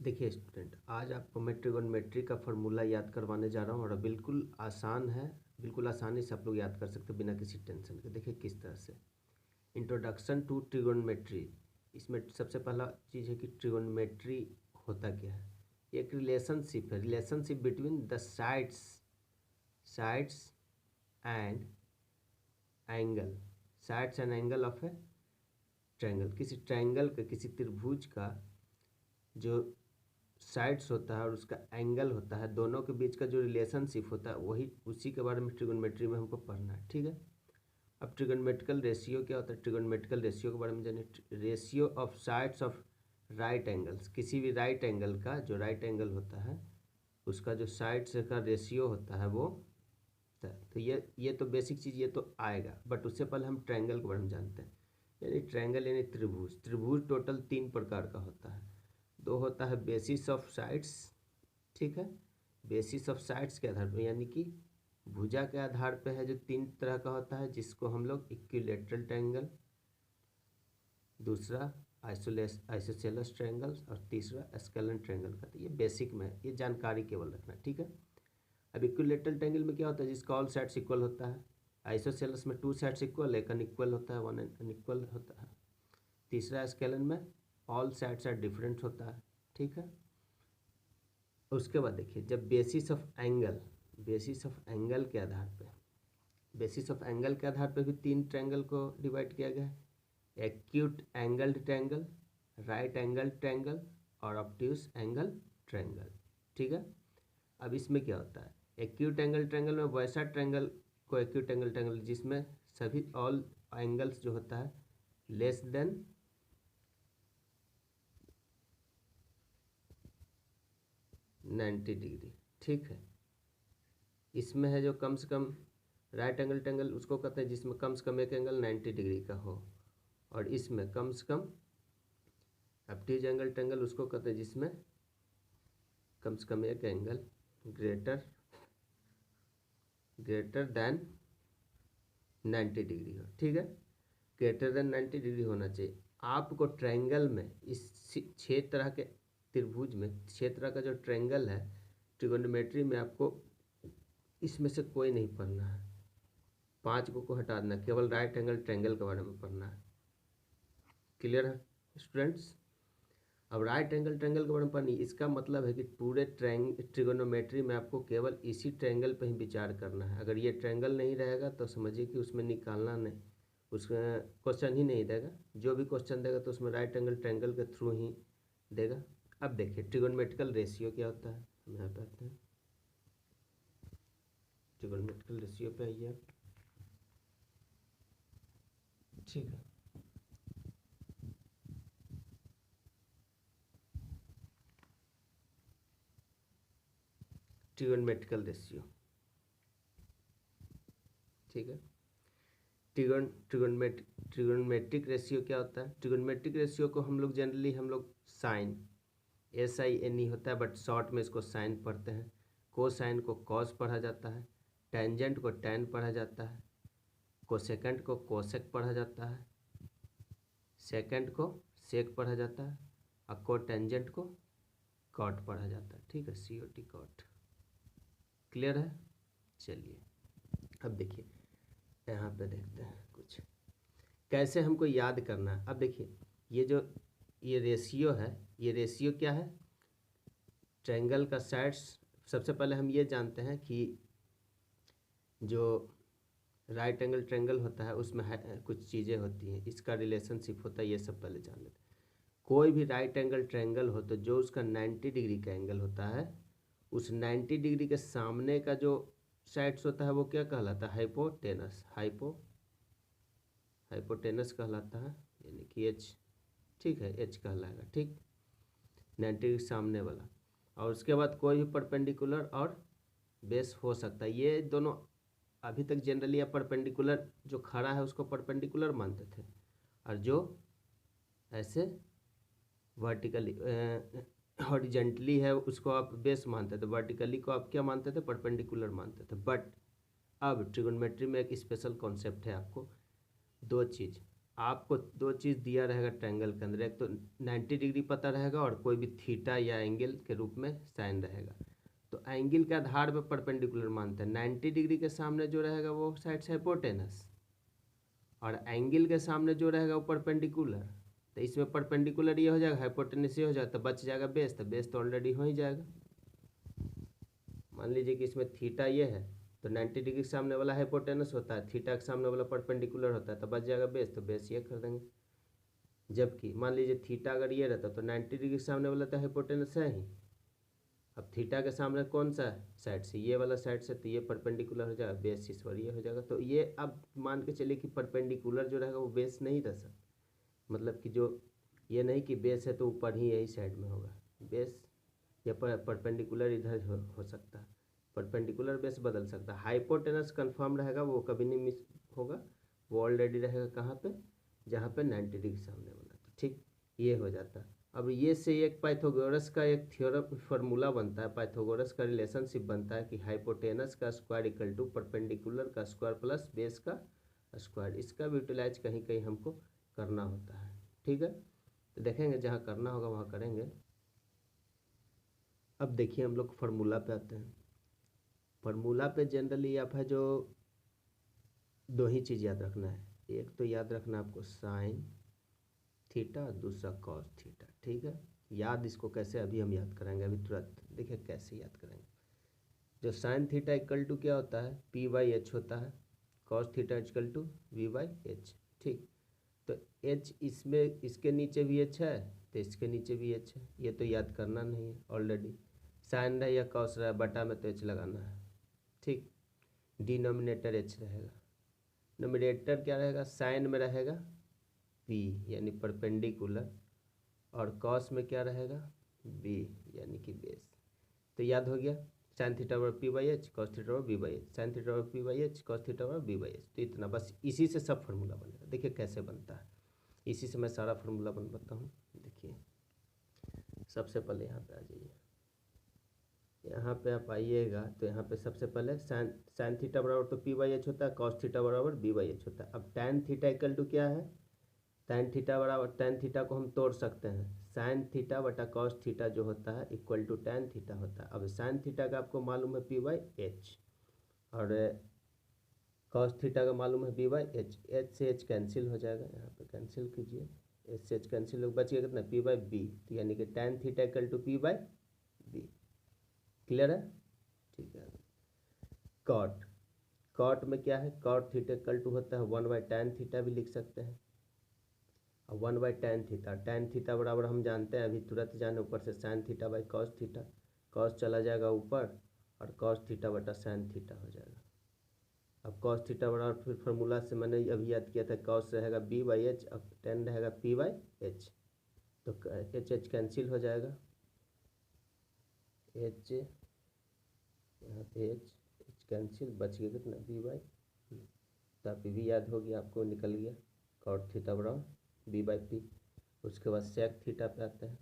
देखिए स्टूडेंट, आज आपको मैं ट्रिगोनोमेट्री का फार्मूला याद करवाने जा रहा हूँ और बिल्कुल आसान है, बिल्कुल आसानी से आप लोग याद कर सकते हैं बिना किसी टेंशन के। देखिए किस तरह से। इंट्रोडक्शन टू ट्रिगोनोमेट्री, इसमें सबसे पहला चीज़ है कि ट्रिगोनोमेट्री होता क्या है। एक रिलेशनशिप है, relationship between the sides and angle of A triangle. किसी ट्रायंगल का, किसी त्रिभुज का जो साइड्स होता है और उसका एंगल होता है, दोनों के बीच का जो रिलेशनशिप होता है वही, उसी के बारे में ट्रिगोनोमेट्री में हमको पढ़ना है। ठीक है। अब ट्रिगोनोमेट्रिकल रेशियो क्या होता है, ट्रिगोनोमेट्रिकल रेशियो के बारे में जानिए। Ratio of sides of right angles, किसी भी राइट एंगल का जो राइट एंगल होता है उसका जो साइड्स का रेशियो होता है वो। तो ये तो बेसिक चीज़ ये तो आएगा, बट उससे पहले हम ट्रायंगल के बारे में जानते हैं। यानी ट्रायंगल यानी त्रिभुज। त्रिभुज टोटल 3 प्रकार का होता है। दो होता है बेसिस ऑफ साइड्स, ठीक है। बेसिस ऑफ साइड्स के आधार पर, यानी कि भुजा के आधार पे है, जो 3 तरह का होता है, जिसको हम लोग इक्विलेटरल ट्रायंगल, दूसरा आइसोसेलेस ट्रायंगल और तीसरा स्केलन ट्रायंगल कहते हैं। ये बेसिक में है, ये जानकारी केवल रखना, ठीक है। अब इक्विलेटरल ट्रायंगल में क्या होता है, जिसका ऑल साइड्स इक्वल होता है। आइसोसेलेस में 2 साइड्स इक्वल, एक अनइक्वल होता है, 1 अनइक्वल होता है। तीसरा स्केलन में ऑल साइड्स आर डिफरेंट होता है, ठीक है। उसके बाद देखिए, जब बेसिस ऑफ एंगल के आधार पे, बेसिस ऑफ एंगल के आधार पे भी 3 ट्रायंगल को डिवाइड किया गया है। Acute angled triangle, right angle triangle और ऑब्ट्यूस एंगल ट्रायंगल, ठीक है। अब इसमें क्या होता है, एक्यूट एंगल ट्रायंगल में वैसा ट्रायंगल को एक्यूट एंगल ट्रायंगल जिसमें सभी ऑल एंगल्स जो होता है लेस देन 90 डिग्री, ठीक है। इसमें है जो कम से कम राइट एंगल ट्रायंगल उसको कहते हैं जिसमें कम से कम एक एंगल 90 डिग्री का हो, और इसमें कम से कम ऑब्ट्यूज एंगल ट्रायंगल उसको कहते हैं जिसमें कम से कम एक एंगल ग्रेटर देन 90 डिग्री हो, ठीक है। ग्रेटर देन 90 डिग्री होना चाहिए। आपको ट्रायंगल में इस 6 तरह के त्रिभुज में 6 तरह का जो ट्रायंगल है ट्रिगोनोमेट्री में, आपको इसमें से कोई नहीं पढ़ना है। 5 को हटा देना, केवल राइट एंगल ट्रायंगल के बारे में पढ़ना है। क्लियर है स्टूडेंट्स। अब राइट एंगल ट्रायंगल के बारे में पढ़नी, इसका मतलब है कि पूरे ट्रिगोनोमेट्री में आपको केवल इसी ट्रायंगल पर ही विचार करना है। अगर ये ट्रायंगल नहीं रहेगा तो समझिए कि उसमें निकालना नहीं, उसका क्वेश्चन ही नहीं देगा। जो भी क्वेश्चन देगा तो उसमें राइट एंगल ट्रायंगल के थ्रू ही देगा। अब देखिए ट्रिगोनोमेट्रिकल रेशियो क्या होता है, हम यहाँ पे आते हैं। ट्रिगोनोमेट्रिकल रेशियो पे आइए, ठीक है। ट्रिगोनोमेट्रिकल रेशियो, ठीक है। ट्रिगोनोमेट्रिक रेशियो क्या होता है, ट्रिगोनोमेट्रिक रेशियो को हम लोग जनरली साइन, SINE होता है, बट शॉर्ट में इसको साइन पढ़ते हैं। कोसाइन को कॉस पढ़ा जाता है, टेंजेंट को टैन पढ़ा जाता है, कोसेकेंट को कोसेक पढ़ा जाता है, सेकेंड को सेक पढ़ा जाता है, और कोटेंजेंट को कॉट पढ़ा जाता है, ठीक है। COT cot. क्लियर है। चलिए अब देखिए, यहाँ पे देखते हैं कुछ कैसे हमको याद करना है। अब देखिए, ये रेशियो है, ये रेशियो क्या है, ट्रायंगल का साइड्स। सबसे पहले हम ये जानते हैं कि जो राइट एंगल ट्रायंगल होता है उसमें कुछ चीज़ें होती हैं, इसका रिलेशनशिप होता है, ये सब पहले जान लेते हैं। कोई भी राइट एंगल ट्रायंगल हो तो जो उसका 90 डिग्री का एंगल होता है, उस 90 डिग्री के सामने का जो साइड्स होता है वो क्या कहलाता है, हाइपोटेनस कहलाता है, यानी कि H, ठीक है, H कहलाएगा, ठीक। 90 डिग्री सामने वाला, और उसके बाद कोई भी परपेंडिकुलर और बेस हो सकता है। ये दोनों अभी तक जनरली आप परपेंडिकुलर जो खड़ा है उसको परपेंडिकुलर मानते थे, और जो ऐसे वर्टिकली हॉरिजेंटली है उसको आप बेस मानते थे, वर्टिकली को आप क्या मानते थे, परपेंडिकुलर मानते थे। बट अब ट्रिगोनोमेट्री में एक स्पेशल कॉन्सेप्ट है, आपको 2 चीज़ आपको दो चीज़ दिया रहेगा ट्रायंगल के अंदर, एक तो 90 डिग्री पता रहेगा और कोई भी थीटा या एंगल के रूप में साइन रहेगा। तो एंगल के आधार पर परपेंडिकुलर मानते हैं। 90 डिग्री के सामने जो रहेगा वो साइड से हाइपोटेनस, और एंगल के सामने जो रहेगा वो परपेंडिकुलर। तो इसमें परपेंडिकुलर ये हो जाएगा, हाइपोटेनस ये हो जाएगा, तो बच जाएगा बेस। तो बेस तो ऑलरेडी हो ही जाएगा। मान लीजिए कि इसमें थीटा ये है, तो 90 डिग्री के सामने वाला हाइपोटेनस होता है, थीटा के सामने वाला परपेंडिकुलर होता है, तो बच जाएगा बेस। तो बेस ये कर देंगे। जबकि मान लीजिए थीटा अगर ये रहता तो 90 डिग्री के सामने वाला तो हाइपोटेनस है ही, अब थीटा के सामने कौन सा साइड से, ये वाला साइड से, तो ये परपेंडिकुलर हो जाएगा, बेस इस पर ये हो जाएगा। तो ये अब मान के चलिए कि परपेंडिकुलर जो रहेगा वो बेस नहीं रह सकता, मतलब कि जो ये नहीं कि बेस है तो ऊपर ही यही साइड में होगा बेस, या परपेंडिकुलर इधर हो सकता है, परपेंडिकुलर बेस बदल सकता है। हाइपोटेनस कंफर्म रहेगा, वो कभी नहीं मिस होगा, वो ऑलरेडी रहेगा कहाँ पे, जहाँ पे 90 डिग्री सामने वाला। तो ठीक ये हो जाता है। अब ये से एक पाइथागोरस का एक थ्योरम फार्मूला बनता है, पाइथागोरस का रिलेशनशिप बनता है कि हाइपोटेनस का स्क्वायर इक्वल टू परपेंडिकुलर का स्क्वायर प्लस बेस का स्क्वायर। इसका भी यूटिलाइज कहीं कहीं हमको करना होता है। ठीक है, तो देखेंगे जहाँ करना होगा वहाँ करेंगे। अब देखिए हम लोग फार्मूला पे आते हैं। फार्मूला पे जनरली आप है जो दो ही चीज़ याद रखना है, एक तो याद रखना आपको साइन थीटा, दूसरा कॉस थीटा। ठीक है, याद इसको कैसे अभी हम याद करेंगे, अभी तुरंत देखिए कैसे याद करेंगे। जो साइन थीटा इक्वल टू क्या होता है, पी बाई एच होता है, cos theta equal to v by h. ठीक, तो एच इसमें इसके नीचे भी एच है, तो इसके नीचे भी एच है, ये तो याद करना नहीं है ऑलरेडी। साइन रहा या कॉस रहा, बटा में तो एच लगाना है। ठीक, डिनोमिनेटर एच रहेगा, नोमिनेटर क्या रहेगा, साइन में रहेगा पी यानी परपेंडिकुलर, और कॉस में क्या रहेगा बी यानी कि बेस। तो याद हो गया, साइन थीटा बराबर P by H, cos theta बराबर B by H, sine theta बराबर P by H, cos theta बराबर बी बाई एच। तो इतना बस, इसी से सब फार्मूला बनेगा। देखिए कैसे बनता है, इसी से मैं सारा फार्मूला बनवाता हूँ। देखिए सबसे पहले यहाँ पे आ जाइए, यहाँ पे आप आइएगा तो यहाँ पे सबसे पहले साइन थीटा बराबर तो पी बाई एच होता है, कॉस थीटा बराबर बी बाई एच होता है। अब टैन थीटा इक्वल टू क्या है, टैन थीटा बराबर, टैन थीटा को हम तोड़ सकते हैं, साइन थीटा बटा कॉस थीटा जो होता है इक्वल टू टैन थीटा होता है। अब साइन थीटा का आपको मालूम है पी बाई एच, और कॉस थीटा का मालूम है बी बाई एच, एच से एच कैंसिल हो जाएगा, यहाँ पे कैंसिल कीजिए, एच से एच कैंसिल हो, बचिएगा कितना पी बाई बी, तो यानी कि tan theta equal to p by b. Clear है, ठीक है। कॉट, कॉट में क्या है, कॉट थीटा इक्वल टू होता है 1 बाई टैन थीटा भी लिख सकते हैं, और 1 by tan theta, tan theta बराबर हम जानते हैं अभी तुरंत जाने, ऊपर से sign theta by cos theta, cos चला जाएगा ऊपर और कॉस थीटा बटा साइन थीटा हो जाएगा। अब कॉस थीटा बराबर फिर फार्मूला से मैंने अभी याद किया था, कॉस रहेगा बी बाई एच, अब टैन रहेगा पी बाई एच, तो एच एच कैंसिल हो जाएगा, एच यहाँ पे एच एच कैंसिल, बच गया कितना बी बाई, तो आप भी याद हो गया आपको, निकल गया कॉट थीटा बराबर बी बाई पी। उसके बाद सेक थीटा पे आते हैं,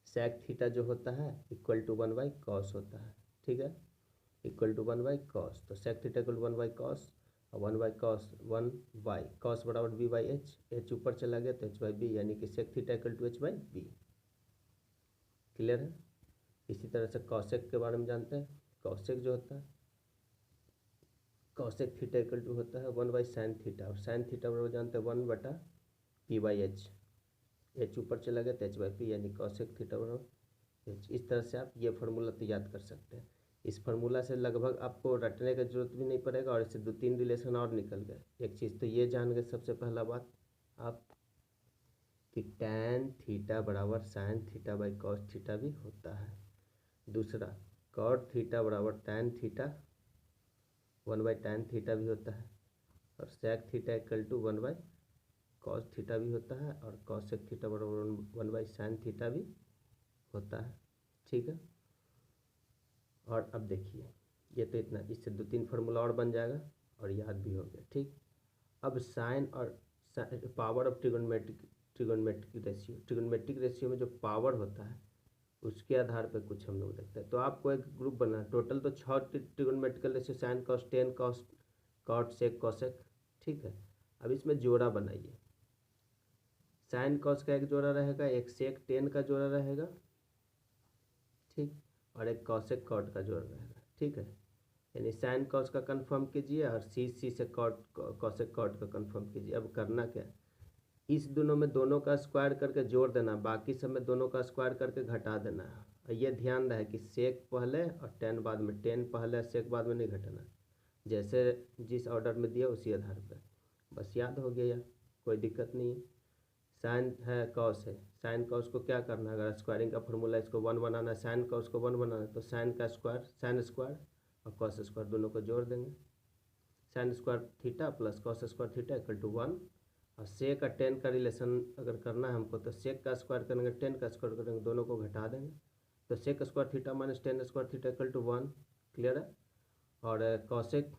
सेक थीटा जो होता है इक्वल टू 1 बाई कॉस होता है। ठीक है, इक्वल टू 1 बाई कॉस, तो sec theta equal to 1 by cos, और 1 बाई कॉस 1 बाई कॉस बराबर बी बाई एच, एच ऊपर चला गया तो एच बाई बी, यानी कि sec theta equal to h by b. Clear है। इसी तरह से कॉसेक के बारे में जानते हैं, कॉसेक जो होता है, कॉसेक थीटा इक्वल टू होता है 1 बाई साइन थीटा, और साइन थीटा बराबर जानते हैं 1 बटा पी बाई एच, एच ऊपर चला गया तो एच बाई पी, यानी कॉसेक थीटा बराबर एच। इस तरह से आप ये फार्मूला तो याद कर सकते हैं। इस फार्मूला से लगभग आपको रटने का जरूरत भी नहीं पड़ेगा, और इससे 2-3 रिलेशन और निकल गए। एक चीज़ तो ये जान गए सबसे पहला बात आप कि टैन थीटा बराबर sine theta by cos theta भी होता है। दूसरा, कॉट थीटा बराबर tan theta 1 by tan theta भी होता है, और sec theta equal to 1 by cos theta भी होता है, और कॉसेक थीटा बराबर 1 बाई साइन थीटा भी होता है। ठीक है, और अब देखिए ये तो इतना, इससे 2-3 फार्मूला और बन जाएगा और याद भी हो गया। ठीक, अब साइन और power of trigonometric ratio, trigonometric ratio में जो पावर होता है उसके आधार पर कुछ हम लोग देखते हैं। तो आपको एक ग्रुप बना, टोटल तो 6 trigonometrical ratio, sine cos tan cos cot sec cosec. ठीक है, अब इसमें जोड़ा बनाइए। साइन कॉस का एक जोड़ा रहेगा, एक सेक टेन का जोड़ा रहेगा, ठीक, और एक कॉसेक कॉट का जोड़ा रहेगा, ठीक है। यानी साइन कॉस का कंफर्म कीजिए और सी से कॉट कॉसेक कॉट का कंफर्म कीजिए। अब करना क्या है, इस दोनों में दोनों का स्क्वायर करके जोड़ देना, बाकी सब में दोनों का स्क्वायर करके घटा देना है। और ये ध्यान रहे कि सेक पहले और टेन बाद में, टेन पहले सेक बाद में नहीं घटाना, जैसे जिस ऑर्डर में दिया उसी आधार पर। बस याद हो गया यार, कोई दिक्कत नहीं है। साइन है कॉस है, साइन कॉस को क्या करना है, अगर स्क्वायरिंग का फॉर्मूला इसको 1 बनाना है, साइन कॉस को 1 बनाना है, तो साइन का स्क्वायर, साइन स्क्वायर और कॉस स्क्वायर दोनों को जोड़ देंगे। Sine square theta plus cos square theta equal to 1। और सेक का टेन का रिलेशन अगर करना है हमको, तो सेक का स्क्वायर करेंगे, टेन का स्क्वायर करेंगे, दोनों को घटा देंगे, तो sec square theta minus tan square theta equal to 1। Clear है। और कॉसेक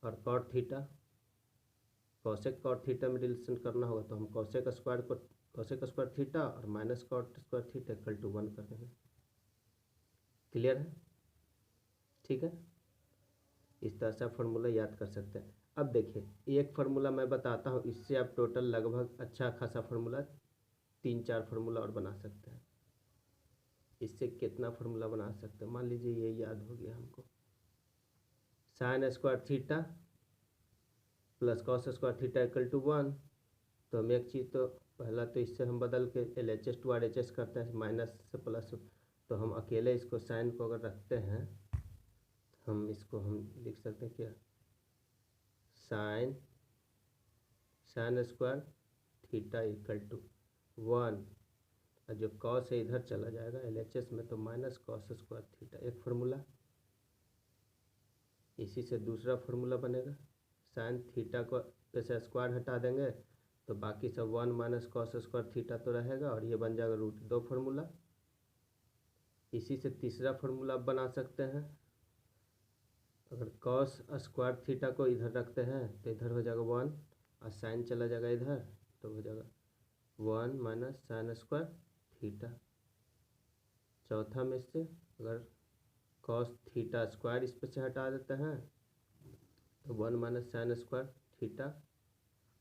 और cot theta, cosec cot theta में रिलेशन करना होगा, तो हम कॉसेक स्क्वायर थीटा और minus cot square theta equal to 1 कर देंगे। क्लियर है, ठीक है। इस तरह से आप फार्मूला याद कर सकते हैं। अब देखिए एक फार्मूला मैं बताता हूँ, इससे आप टोटल लगभग अच्छा खासा फार्मूला 3-4 फार्मूला और बना सकते हैं। इससे कितना फार्मूला बना सकते हैं, मान लीजिए ये याद हो गया हमको, sine square theta plus cos square theta equal to 1। तो हम एक चीज़, तो पहला तो इससे हम बदल के LHS टू RHS करते हैं, माइनस से प्लस, तो हम अकेले इसको साइन को अगर रखते हैं, हम इसको हम लिख सकते हैं क्या, sine square theta equal to 1, और जो कॉस है इधर चला जाएगा LHS में, तो माइनस कॉस स्क्वायर थीटा, एक फार्मूला। इसी से दूसरा फार्मूला बनेगा, साइन थीटा को जैसे स्क्वायर हटा देंगे तो बाकी सब 1 माइनस कॉस स्क्वायर थीटा तो रहेगा, और ये बन जाएगा √2 फार्मूला। इसी से तीसरा फार्मूला आप बना सकते हैं, अगर कॉस स्क्वायर थीटा को इधर रखते हैं तो इधर हो जाएगा 1, और साइन चला जाएगा इधर, तो हो जाएगा 1 माइनस साइन स्क्वायर थीटा। चौथा में से अगर कॉस थीटा स्क्वायर इस पर से हटा देते हैं तो 1 minus sine square theta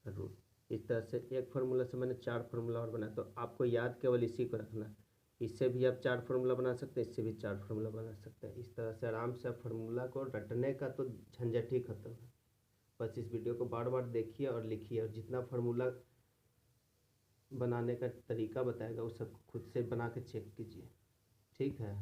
root. इस तरह से एक फार्मूला से मैंने 4 फार्मूला और बनाया, तो आपको याद केवल इसी को रखना है। इससे भी आप 4 फार्मूला बना सकते हैं, इससे भी 4 फार्मूला बना सकते हैं। इस तरह से आराम से आप फार्मूला को रटने का तो झंझट ही खत्म है। बस इस वीडियो को बार बार देखिए और लिखिए, और जितना फार्मूला बनाने का तरीका बताएगा उस सबको खुद से बना के चेक कीजिए, ठीक है।